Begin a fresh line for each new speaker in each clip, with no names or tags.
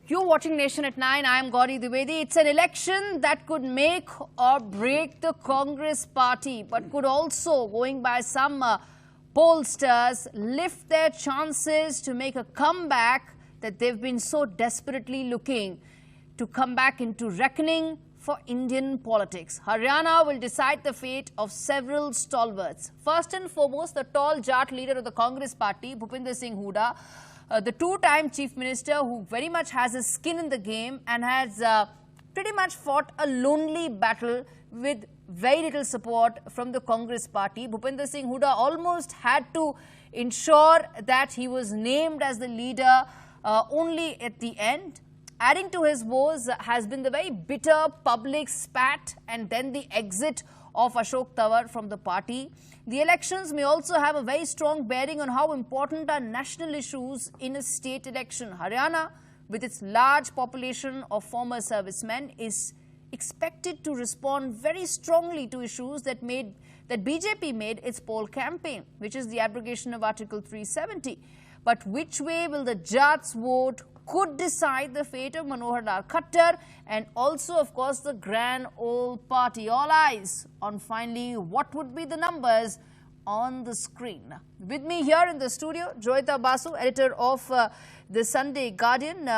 You're watching Nation at 9. I am Gauri Dwivedi. It's an election that could make or break the Congress party, but could also, going by some pollsters, lift their chances to make a comeback that they've been so desperately looking to come back into reckoning for Indian politics. Haryana will decide the fate of several stalwarts. First and foremost, the tall Jat leader of the Congress party, Bhupinder Singh Hooda, the two-time chief minister who very much has his skin in the game and has pretty much fought a lonely battle with very little support from the Congress party. Bhupinder Singh Hooda almost had to ensure that he was named as the leader only at the end. Adding to his woes has been the very bitter public spat and then the exit of Ashok Tawar from the party. The elections may also have a very strong bearing on how important are national issues in a state election. Haryana, with its large population of former servicemen, is expected to respond very strongly to issues that BJP made its poll campaign, which is the abrogation of Article 370. But which way will the Jats vote could decide the fate of Manohar Lal Khattar and also, of course, the grand old party. All eyes on finally what would be the numbers on the screen. With me here in the studio, Joyita Basu, editor of the Sunday Guardian,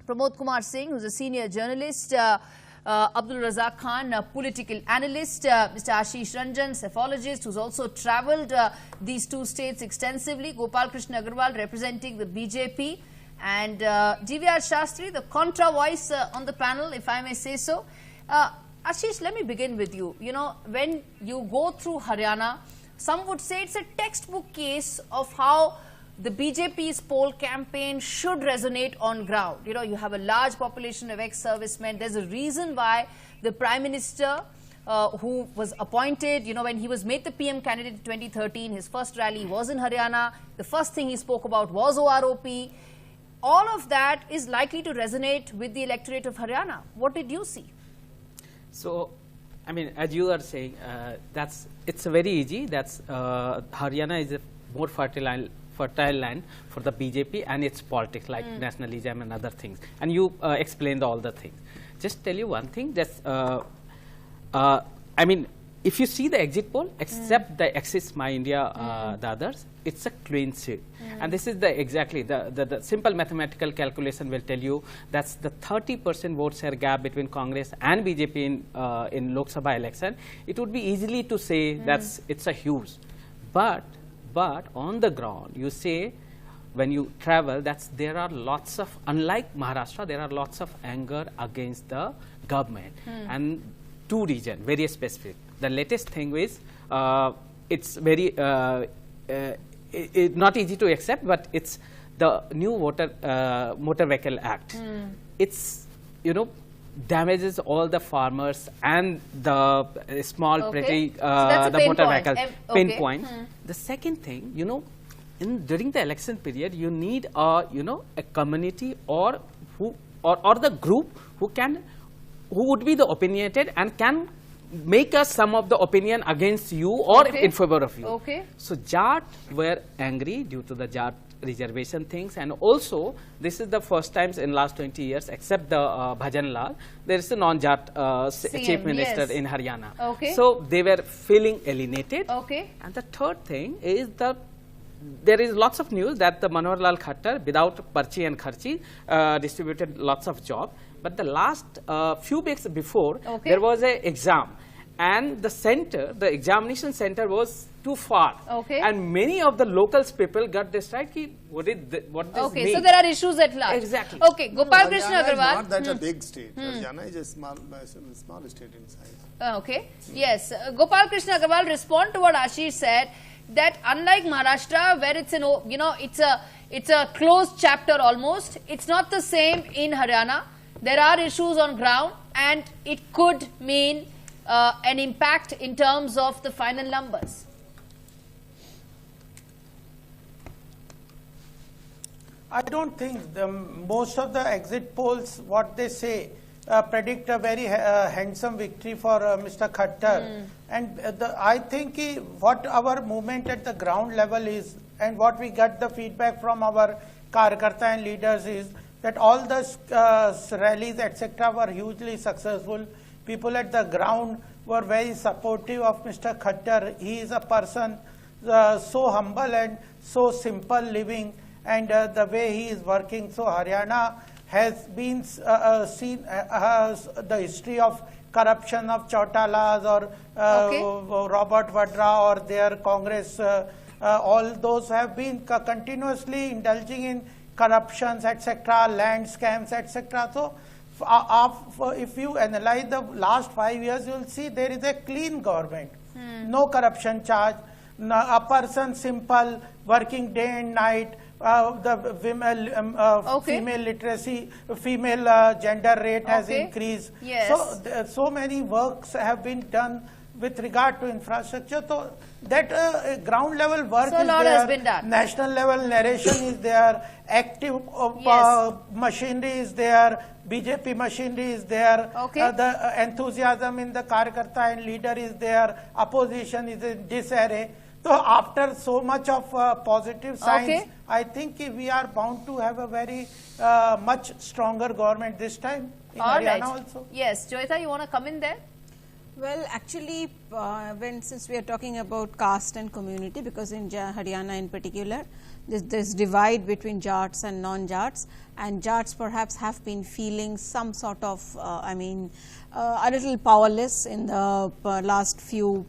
Pramod Kumar Singh, who's a senior journalist, Abdul Razak Khan, a political analyst, Mr. Ashish Ranjan, cephalogist, who's also travelled these two states extensively, Gopal Krishna Agarwal, representing the BJP, and GVR Shastri, the contra voice on the panel, if I may say so. Ashish, let me begin with you. You know, when you go through Haryana, some would say it's a textbook case of how the BJP's poll campaign should resonate on ground. You know, you have a large population of ex-servicemen. There's a reason why the Prime Minister who was appointed, you know, when he was made the PM candidate in 2013, his first rally was in Haryana. The first thing he spoke about was OROP. All of that is likely to resonate with the electorate of Haryana. What did you see?
So, I mean, as you are saying, it's a very easy. Haryana is a more fertile land for the BJP and its politics, like nationalism and other things. And you explained all the things. Just tell you one thing. I mean, if you see the exit poll, except the Axis My India, the others, it's a clean sheet. And this is exactly the simple mathematical calculation will tell you that's the 30% vote share gap between Congress and BJP in Lok Sabha election. It would be easily to say it's a huge. But on the ground, you say when you travel, there are lots of, unlike Maharashtra, there are lots of anger against the government. And two regions, very specific. The latest thing is, it's very, not easy to accept, but it's the new Motor Vehicle Act. It's, you know, damages all the farmers and the small, pretty,
so
the motor vehicle pinpoint. The second thing, you know, during the election period, you need a community or the group who would be the opinionated and can make us some of the opinion against you or in favor of you. So Jat were angry due to the Jat reservation things, and also this is the first times in last 20 years, except the Bhajan Lal, there is a non-Jat chief minister in Haryana. So they were feeling alienated. And the third thing is there is lots of news that the Manohar Lal Khattar, without Parchi and Kharchi, distributed lots of jobs. But the last few weeks before, there was an exam, and the examination center was too far. And many of the locals people got distracted. What this mean?
So there are issues at large.
Exactly.
Gopal Krishna Agarwal.
Not that a big state. Haryana is a small state in size.
Yes. Gopal Krishna Agarwal, respond to what Ashish said, that unlike Maharashtra, where it's a closed chapter almost, it's not the same in Haryana. There are issues on ground, and it could mean an impact in terms of the final numbers.
I don't think most of the exit polls, what they say, predict a very handsome victory for Mr. Khattar. And I think what our movement at the ground level is and what we get the feedback from our Karyakarta and leaders is that all the rallies, etc., were hugely successful. People at the ground were very supportive of Mr. Khattar. He is a person so humble and so simple living, and the way he is working. So Haryana has been seen the history of corruption of Chautalas or Robert Vadra or their Congress. All those have been continuously indulging in corruptions, etc., land scams, etc. So if you analyze the last 5 years, you will see there is a clean government. No corruption charge, a person simple, working day and night, the female literacy, female gender rate has increased.
Yes.
So many works have been done with regard to infrastructure. So that ground level work
so
is
lot
there,
has been done.
National level narration is there, active machinery is there, BJP machinery is there, the enthusiasm in the Karyakarta and leader is there, opposition is in disarray. So after so much of positive signs, I think we are bound to have a very much stronger government this time in Haryana also.
Yes, Joyita, you want to come in there?
Well, actually, since we are talking about caste and community, because in Haryana in particular, this divide between Jats and non-Jats, and Jats perhaps have been feeling some sort of, a little powerless in the last few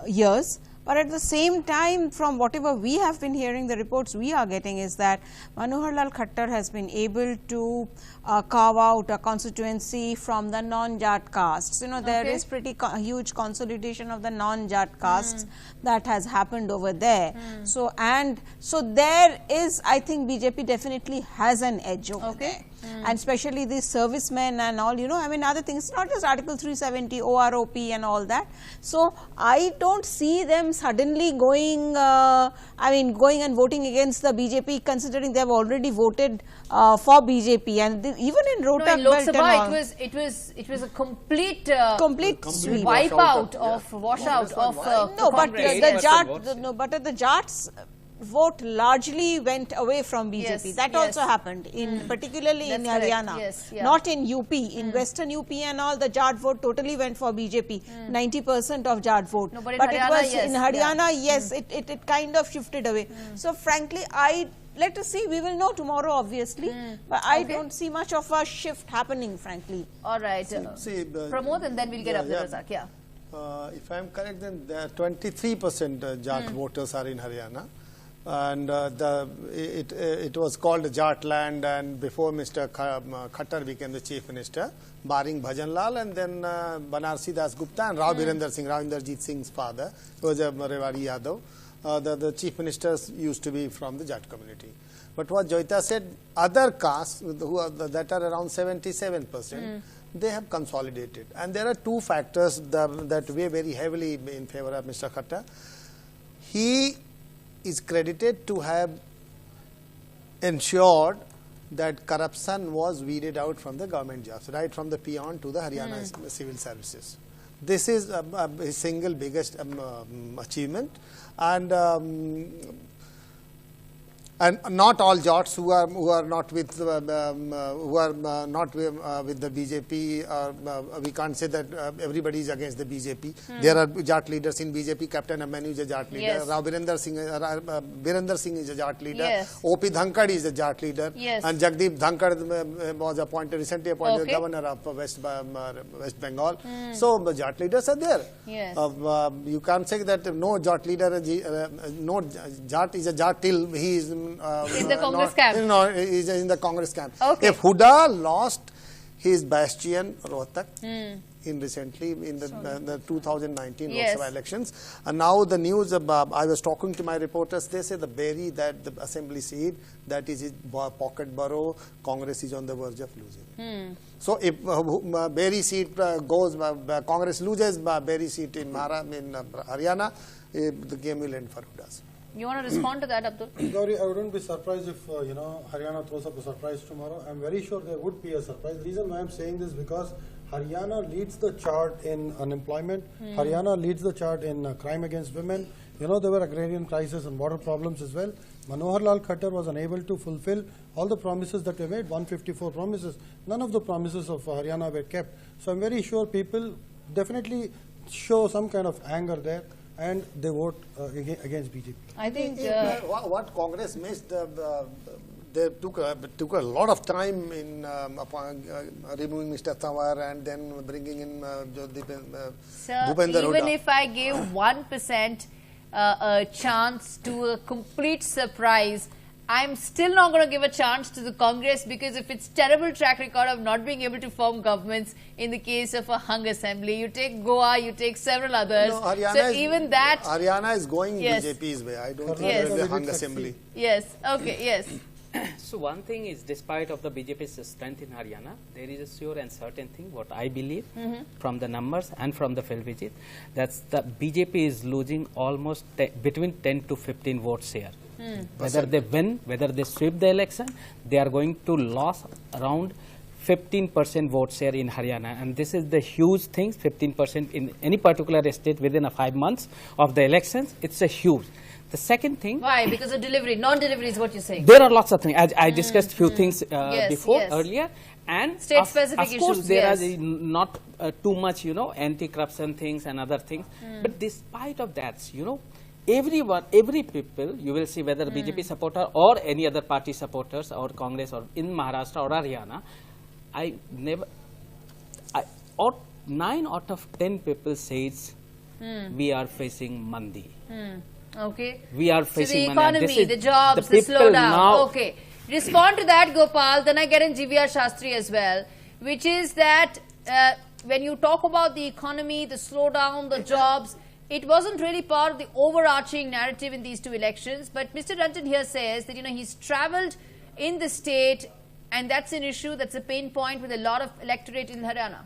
years. But at the same time, from whatever we have been hearing, the reports we are getting is that Manohar Lal Khattar has been able to carve out a constituency from the non-Jat castes. You know, there is pretty huge consolidation of the non-Jat castes that has happened over there. So there is, I think BJP definitely has an edge over there. And especially these servicemen and all, you know, other things, not just Article 370, OROP and all that. So I don't see them suddenly going, going and voting against the BJP, considering they have already voted for BJP. And even in Rota,
in Lok Sabha, it was a complete wipeout of washout of
but the Jats vote largely went away from BJP. That also happened, particularly in Haryana, not in UP. In Western UP and all, the Jat vote totally went for BJP, 90% of Jat vote.
No, but
it was in Haryana, it kind of shifted away. So frankly, let us see, we will know tomorrow obviously, but I don't see much of a shift happening, frankly.
All right, Pramod, and then we'll get Abdul Razak.
If I am correct, then 23% Jat voters are in Haryana. And it was called Jat land, and before Mr. Khattar became the Chief Minister, barring Bhajan Lal and then Banarsi Das Gupta and Rao Birender Singh, Rao Inderjit Singh's father, who was a Rewari Yadav. The Chief Ministers used to be from the Jat community. But what Joyita said, other castes that are around 77%, they have consolidated. And there are two factors that weigh very heavily in favor of Mr. Khattar. He is credited to have ensured that corruption was weeded out from the government jobs, right from the peon to the Haryana civil services. This is his single biggest achievement, and not all Jats who are not with the BJP. We can't say that everybody is against the BJP. There are Jat leaders in BJP. Captain Amanu is a Jat leader. Rao Birender Singh is a Jat leader. O.P. Dhankad is a Jat leader. And Jagdeep Dhankad was recently appointed governor of West Bengal. So Jat leaders are there. You can't say that no Jat leader, no Jat is a Jat till he is
in the Congress camp.
No, he's in the Congress camp. If Huda lost his bastion Rohtak recently in the 2019 Lok Sabha elections, and now the news about, I was talking to my reporters, they say the assembly seat, that is his pocket borough, Congress is on the verge of losing. So if Berry seat goes, Congress loses Berry seat in Haryana, the game will end for Hudas.
You want to respond to that, Abdul?
Gauri, I wouldn't be surprised if Haryana throws up a surprise tomorrow. I'm very sure there would be a surprise. The reason why I'm saying this is because Haryana leads the chart in unemployment. Haryana leads the chart in crime against women. you know, there were agrarian crisis and water problems as well. Manohar Lal Khattar was unable to fulfill all the promises that were made, 154 promises. None of the promises of Haryana were kept. So I'm very sure people definitely show some kind of anger there, and they vote against BJP.
I think
what Congress missed, they took a lot of time in removing Mr. Tawar and then bringing in Bhupender
even
Hooda.
if I gave 1% a chance to a complete surprise, I'm still not going to give a chance to the Congress, because if it's terrible track record of not being able to form governments in the case of a hung assembly, you take Goa, you take several others.
No, Haryana
so
is,
even that,
Haryana is going
yes.
BJP's way. I don't think
Yes.
there will be a hung assembly.
yes, okay, yes.
So one thing is, despite of the BJP's strength in Haryana, there is a sure and certain thing, what I believe from the numbers and from the field visit, that's the BJP is losing almost between 10 to 15 votes here. Whether they win, whether they sweep the election, they are going to lose around 15% votes share in Haryana, and this is the huge thing. 15% in any particular state within 5 months of the elections, it's a huge. The second thing,
Why? Because of delivery, non-delivery is what you're saying.
there are lots of things. I discussed few things
Yes,
before
yes.
earlier, and
State-specific
of course
issues,
there
yes.
are not too much, anti-corruption things and other things. But despite of that, every people, you will see whether BJP supporter or any other party supporters or Congress or in Maharashtra or Haryana, 9 out of 10 people says we are facing mandi.
Okay.
We are
So
facing
the
mandi. And
economy, the jobs, the
people
slowdown.
now-
Okay. Respond to that, Gopal. Then I get in GVR Shastri as well, which is that when you talk about the economy, the slowdown, the jobs, it wasn't really part of the overarching narrative in these two elections. But Mr. Ranjan here says that, he's travelled in the state, and that's an issue, that's a pain point with a lot of electorate in Haryana.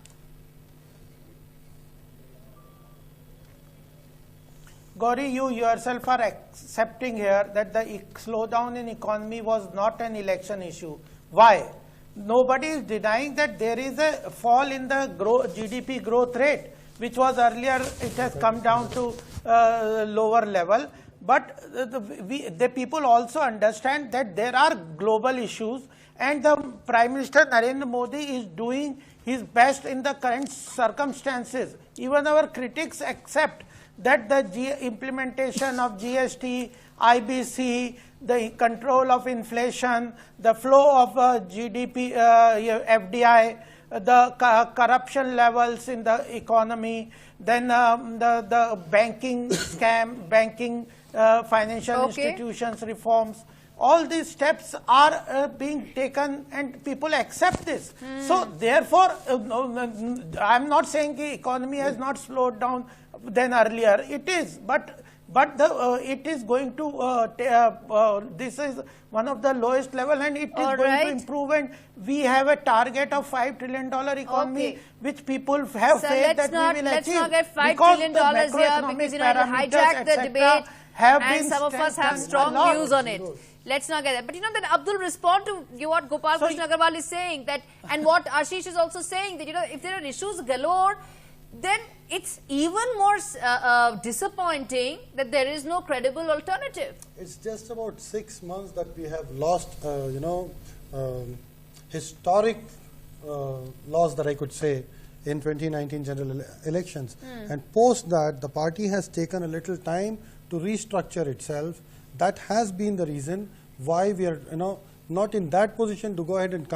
Gauri, you yourself are accepting here that the slowdown in economy was not an election issue. Why? Nobody is denying that there is a fall in the GDP growth rate, which was earlier, it has come down to lower level. But the people also understand that there are global issues, and the Prime Minister Narendra Modi is doing his best in the current circumstances. Even our critics accept that the implementation of GST, IBC, the control of inflation, the flow of GDP, FDI, the corruption levels in the economy, then the banking scam, banking financial institutions reforms, all these steps are being taken and people accept this. So therefore, I'm not saying the economy has not slowed down than earlier. It is, but it is going to, this is one of the lowest level, and it is going to improve, and we have a target of $5 trillion economy, which people have faith that we will
let's
achieve.
not get $5 trillion here, because you hijack the debate, and some of us have strong views on it. Let's not get that. But that Abdul, respond to what Gopal Krishna Agarwal is saying, that, and what Ashish is also saying, that if there are issues galore, then it's even more disappointing that there is no credible alternative.
It's just about 6 months that we have lost, historic loss that I could say in 2019 general elections. And post that, the party has taken a little time to restructure itself. That has been the reason why we are, not in that position to go ahead and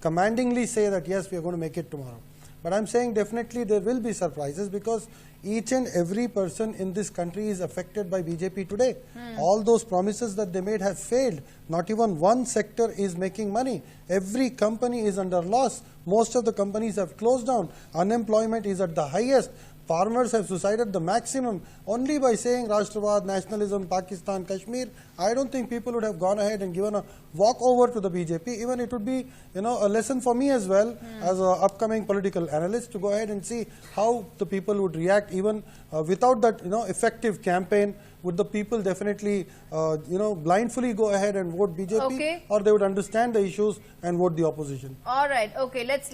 commandingly say that yes, we are going to make it tomorrow. But I'm saying definitely there will be surprises, because each and every person in this country is affected by BJP today. All those promises that they made have failed. Not even one sector is making money. Every company is under loss. Most of the companies have closed down. Unemployment is at the highest. Farmers have suicided the maximum only by saying Rashtravad, nationalism, Pakistan, Kashmir. I don't think people would have gone ahead and given a walk over to the BJP. Even it would be, a lesson for me as well as an upcoming political analyst to go ahead and see how the people would react even without that, effective campaign. Would the people definitely, blindly go ahead and vote BJP, or they would understand the issues and vote the opposition?
All right. Okay. Let's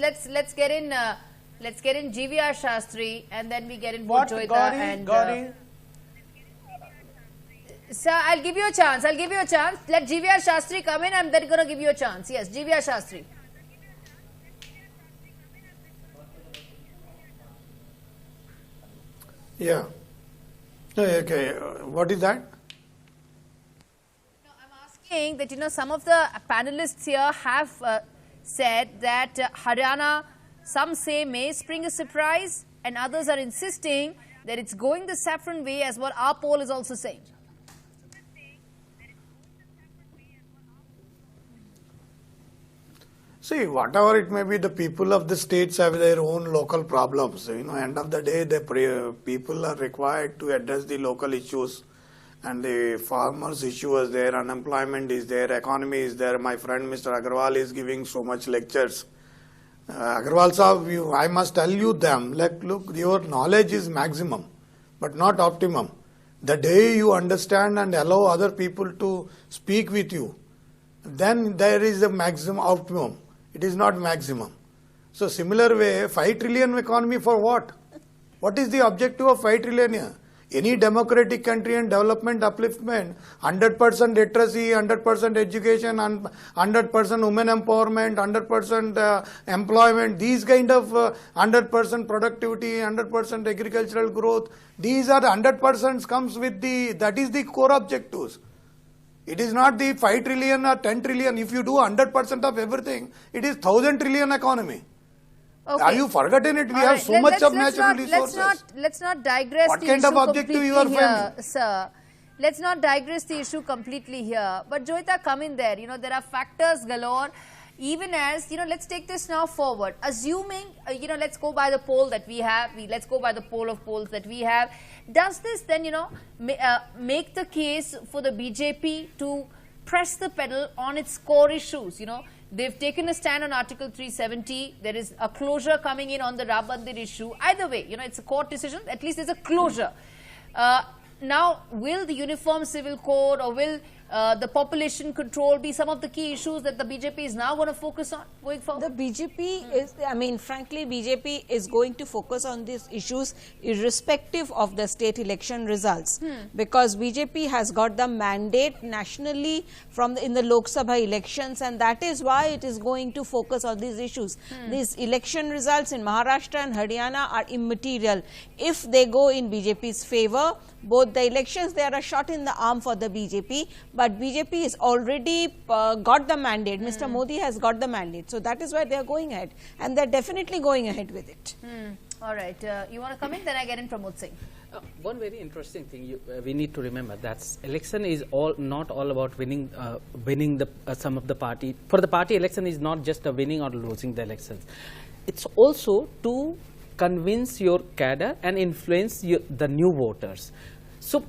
get in. Let's get in GVR Shastri, and then we get in Joita and... Sir, I'll give you a chance. I'll give you a chance. Let GVR Shastri come in. I'm then going to give you a chance. Yes, GVR Shastri.
Yeah. Okay. What is that?
No, I'm asking that, some of the panelists here have said that Haryana, some say, may spring a surprise, and others are insisting that it's going the saffron way, as what our poll is also saying.
See, whatever it may be, the people of the states have their own local problems. End of the day, the people are required to address the local issues, and the farmers' issue is there, unemployment is there, economy is there. My friend Mr. Agarwal is giving so much lectures. Agarwal sahab, I must tell you them, look, your knowledge is maximum, but not optimum. The day you understand and allow other people to speak with you, then there is a maximum optimum. It is not maximum. So similar way, 5 trillion economy for what? What is the objective of 5 trillion here? Any democratic country and development upliftment, 100% literacy, 100% education, 100% women empowerment, 100% employment, these kind of 100% productivity, 100% agricultural growth, these are 100% comes with that is the core objectives. It is not the 5 trillion or 10 trillion. If you do 100% of everything, it is 1,000 trillion economy.
Okay.
Are you forgotten it? We have so much of natural resources.
Let's not digress
What
the
kind
issue
of objective you are
completely here,
framing?
sir. Let's not digress the issue completely here. But Joyita, come in there. There are factors galore. Even as, let's take this now forward. Assuming, let's go by the poll that we have. Let's go by the poll of polls that we have. Does this then, make the case for the BJP to press the pedal on its core issues? They've taken a stand on Article 370. There is a closure coming in on the Ram Mandir issue. Either way, it's a court decision. At least there's a closure. Now, will the Uniform Civil Code or will the population control be some of the key issues that the BJP is now going to focus on going forward?
The BJP is, frankly, BJP is going to focus on these issues irrespective of the state election results, because BJP has got the mandate nationally in the Lok Sabha elections, and that is why it is going to focus on these issues. These election results in Maharashtra and Haryana are immaterial. If they go in BJP's favor, both the elections, they are a shot in the arm for the BJP, but BJP is already got the mandate. Mr. Modi has got the mandate. So that is why they are going ahead, and they are definitely going ahead with it.
All right. You want to come in? Then I get in Pramod Singh.
One very interesting thing we need to remember, that election is not all about winning some of the party. For the party, election is not just a winning or losing the elections. It's also to convince your cadre and influence the new voters. So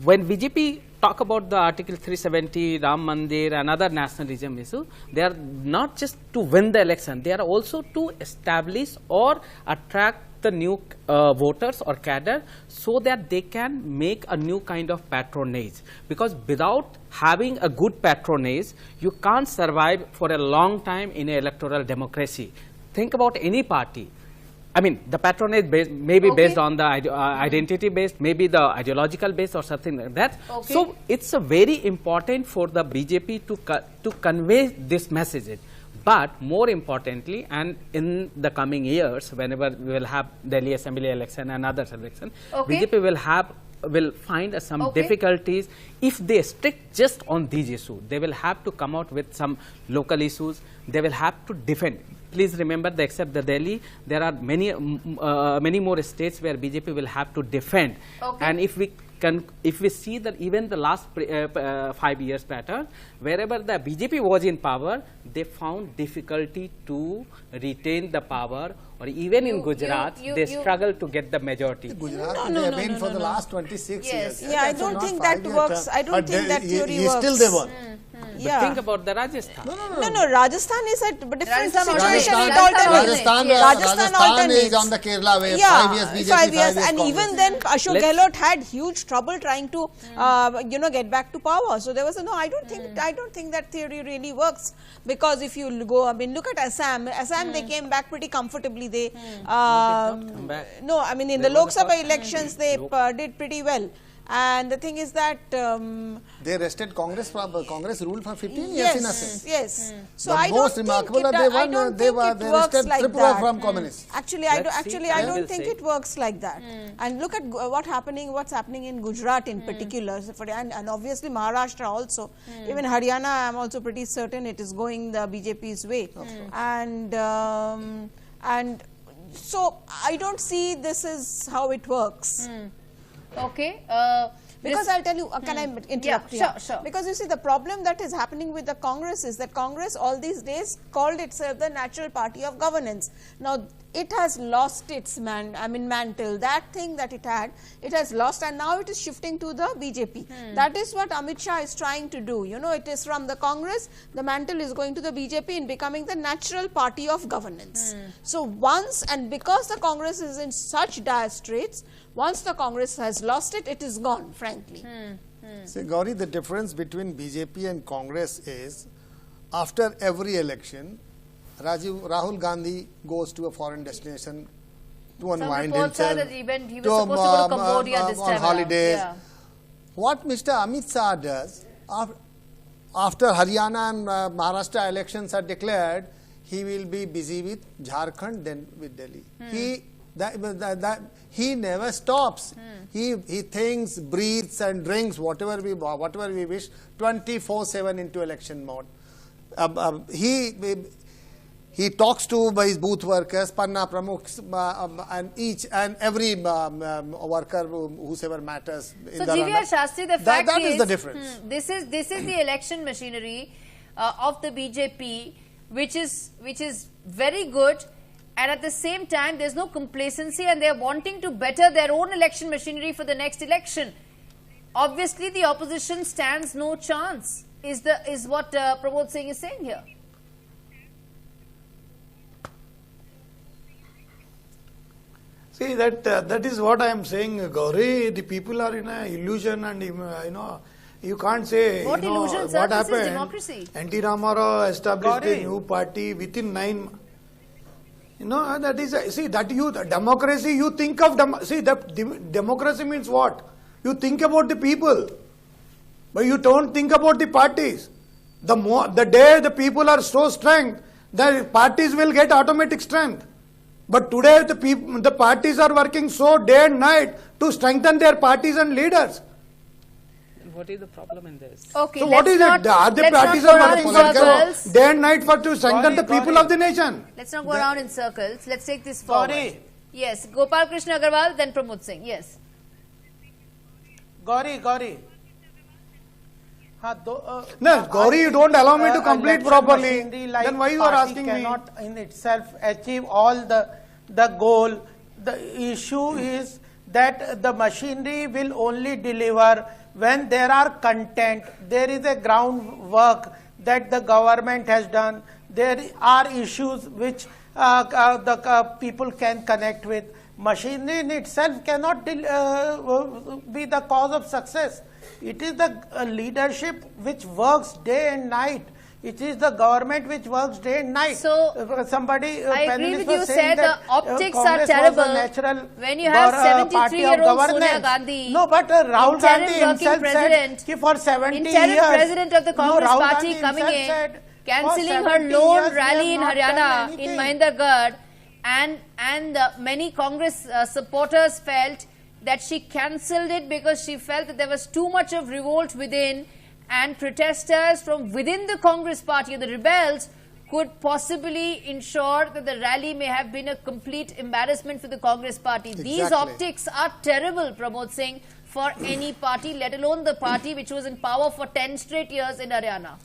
when BJP talk about the Article 370, Ram Mandir and other nationalism issue, they are not just to win the election, they are also to establish or attract the new voters or cadre, so that they can make a new kind of patronage. Because without having a good patronage, you can't survive for a long time in an electoral democracy. Think about any party. The patronage may be based on the identity based, maybe the ideological based or something like that. Okay. So it's a very important for the BJP to convey this message. But more importantly, and in the coming years, whenever we will have Delhi Assembly election and other election, BJP will find some difficulties if they stick just on these issues. They will have to come out with some local issues. They will have to defend. Please remember that except the Delhi, there are many more states where BJP will have to defend. And if we see that even the last 5 years pattern, wherever the BJP was in power, they found difficulty to retain the power, or even in Gujarat, they struggled to get the majority.
Gujarat, they have been for the last 26 years.
Yeah, I don't think that works. I don't think that theory works.
Still they won.
But think about the Rajasthan.
No, Rajasthan is a different situation.
Rajasthan is on the Kerala way. 5 years BJP,
5 years, and
Congress.
even then Ashok Gehlot had huge trouble trying to get back to power. So there was I don't think that theory really works, because if you go, look at Assam. They came back pretty comfortably. In the Lok Sabha elections they did pretty well. And the thing is that
they arrested Congress ruled for 15 years
yes,
in Assam.
yes. So
But
I
most
don't
remarkable
think
that they won,
don't
they
think
were
it
they
works
arrested
like
Tripura
that.
from communists.
Actually,
Let's
I
see,
don't
will
think
say.
it works like that. And look at what's happening in Gujarat in particular, and obviously Maharashtra also. Even Haryana, I am also pretty certain it is going the BJP's way. And so I don't see this is how it works.
Okay.
Because I'll tell you, can I interrupt
yeah,
here?
sure.
Because you see, the problem that is happening with the Congress is that Congress all these days called itself the natural party of governance. Now, it has lost its mantle, that thing that it has lost, and now it is shifting to the BJP. That is what Amit Shah is trying to do. You know, it is from the Congress, the mantle is going to the BJP in becoming the natural party of governance. So once, and because the Congress is in such dire straits, once the Congress has lost it, it is gone, frankly.
See, Gauri, the difference between BJP and Congress is, after every election, Rahul Gandhi goes to a foreign destination to unwind
reports
himself.
are that he was supposed to go to Cambodia this
on
time
holidays.
around.
What Mr. Amit Shah does, after Haryana and Maharashtra elections are declared, he will be busy with Jharkhand, then with Delhi. He never stops. He thinks, breathes and drinks whatever we wish 24/7 into election mode. He talks to his booth workers, Panna Pramukhs, and each and every worker whosoever matters.
So, GVR Shastri, the fact
that is the difference.
This is the election machinery of the BJP, which is very good. And at the same time, there's no complacency, and they're wanting to better their own election machinery for the next election. Obviously, the opposition stands no chance, is what Pramod Singh is saying here.
See, that is what I am saying, Gauri. The people are in an illusion, and you can't say
What illusion, sir?
what
This
happened.
is democracy.
N.T. Ramarao established
Gauri.
a new party within 9. That is democracy. You think of democracy means what? You think about the people, but you don't think about the parties. The day the people are so strong, the parties will get automatic strength. But today the parties are working so day and night to strengthen their parties and leaders.
What is the problem in this?
Okay,
So what is it? Are the parties are working for day and night to strengthen the people of the nation?
Let's not go around in circles. Let's take this forward.
Gauri.
Yes, Gopal Krishna Agarwal, then Pramod Singh. Yes.
Gauri.
No, Gauri, you don't allow me to complete properly. Then why you are asking me?
Cannot in itself achieve all the goal. The issue is that the machinery will only deliver when there are content. There is a groundwork that the government has done. There are issues which the people can connect with. Machinery in itself cannot be the cause of success. It is the leadership which works day and night. It is the government which works day and night.
So,
somebody,
I agree with
was
you,
saying
sir, the
that,
optics are
Congress was
terrible.
a natural
When you have
party of
73-year-old Sonia
governance.
Gandhi,
No, but Rahul Gandhi
interim
himself
working
said
president,
कि for 70
interim
years.
president of the Congress
Rahul
party
Gandhi
coming
himself
in,
said,
cancelling
for
her
70
lone
years we
rally in
have not done
Haryana in
anything.
Mahendragarh, and many Congress supporters felt that she cancelled it because she felt that there was too much of revolt within, and protesters from within the Congress party, the rebels, could possibly ensure that the rally may have been a complete embarrassment for the Congress party. These
Exactly.
optics are terrible, Pramod Singh, for any party, let alone the party which was in power for 10 straight years in Haryana.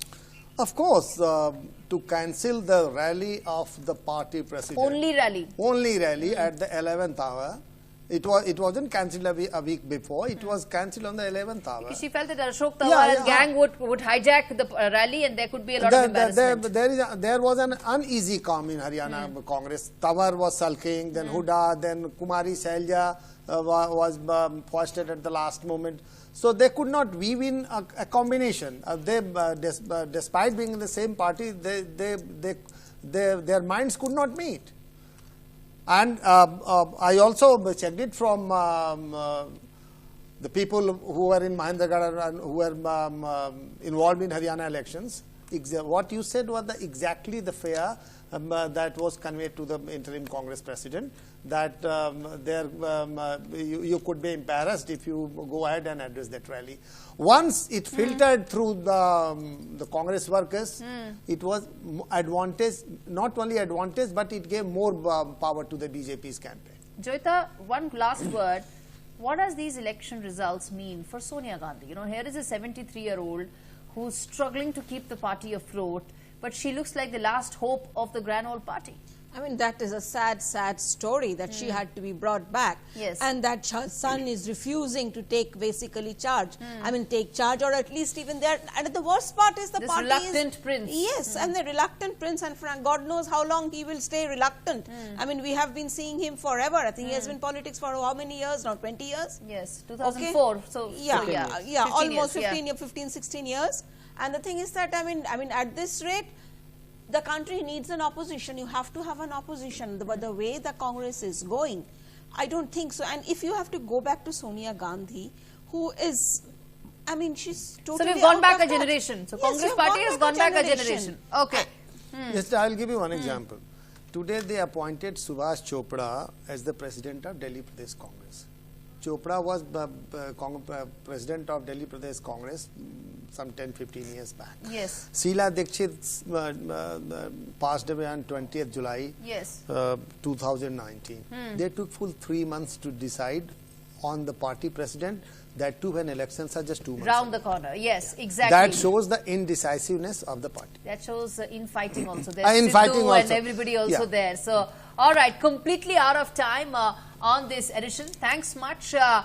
Of course, to cancel the rally of the party president.
Only rally
At the 11th hour. It wasn't cancelled a week before. It was cancelled on the 11th hour.
She felt that Ashok Tawar's gang would hijack the rally, and there could be a lot of embarrassment.
There was an uneasy calm in Haryana Congress. Tawar was sulking, then Huda, then Kumari Shailja was foisted at the last moment. So they could not weave in a combination. Despite being in the same party, their minds could not meet. And I also checked it from the people who were in Mahendragarh and who were involved in Haryana elections, what you said was exactly the fear that was conveyed to the interim Congress president, that you could be embarrassed if you go ahead and address that rally. Once it filtered through the Congress workers, it was advantage, not only advantage, but it gave more power to the BJP's campaign.
Joyita, one last word. What does these election results mean for Sonia Gandhi? You know, here is a 73-year-old who's struggling to keep the party afloat, but she looks like the last hope of the grand old party.
I mean, that is a sad, sad story that she had to be brought back.
Yes.
And that her son is refusing to take basically charge. I mean, take charge, or at least even there. And the worst part is the
This
party
reluctant prince.
Yes, and the reluctant prince, and God knows how long he will stay reluctant. I mean, we have been seeing him forever. I think he has been in politics for how many years now? 20 years?
Yes, 2004.
Okay.
So
yeah, almost
15
15, 16 years. And the thing is that, I mean, at this rate, the country needs an opposition. You have to have an opposition. But the way the Congress is going, I don't think so. And if you have to go back to Sonia Gandhi, who is, I mean, she's totally
So we've gone back a
out of touch.
generation. So
Yes,
Congress
you've
party
gone
has gone back a generation. Okay.
Yes, I'll give you one example. Today they appointed Subhash Chopra as the president of Delhi Pradesh Congress. Chopra was president of Delhi Pradesh Congress some 10-15 years back.
Yes.
Sheila Dikshit passed away on 20th July
Yes.
2019. They took full 3 months to decide on the party president, that too when elections are just 2 months
Round
away.
the corner. Yes, exactly.
That shows the indecisiveness of the party.
That shows infighting also. There's
Infighting
Sidhu and
also.
everybody also
Yeah.
there. So, all right, completely out of time on this edition. Thanks much to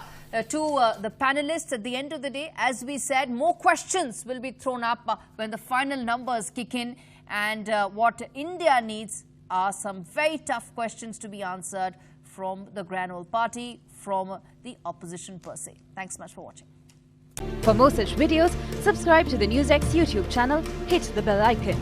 the panelists. At the end of the day, as we said, more questions will be thrown up when the final numbers kick in. And what India needs are some very tough questions to be answered from the grand old party, from the opposition per se. Thanks much for watching.
For more such videos, subscribe to the NewsX YouTube channel, hit the bell icon.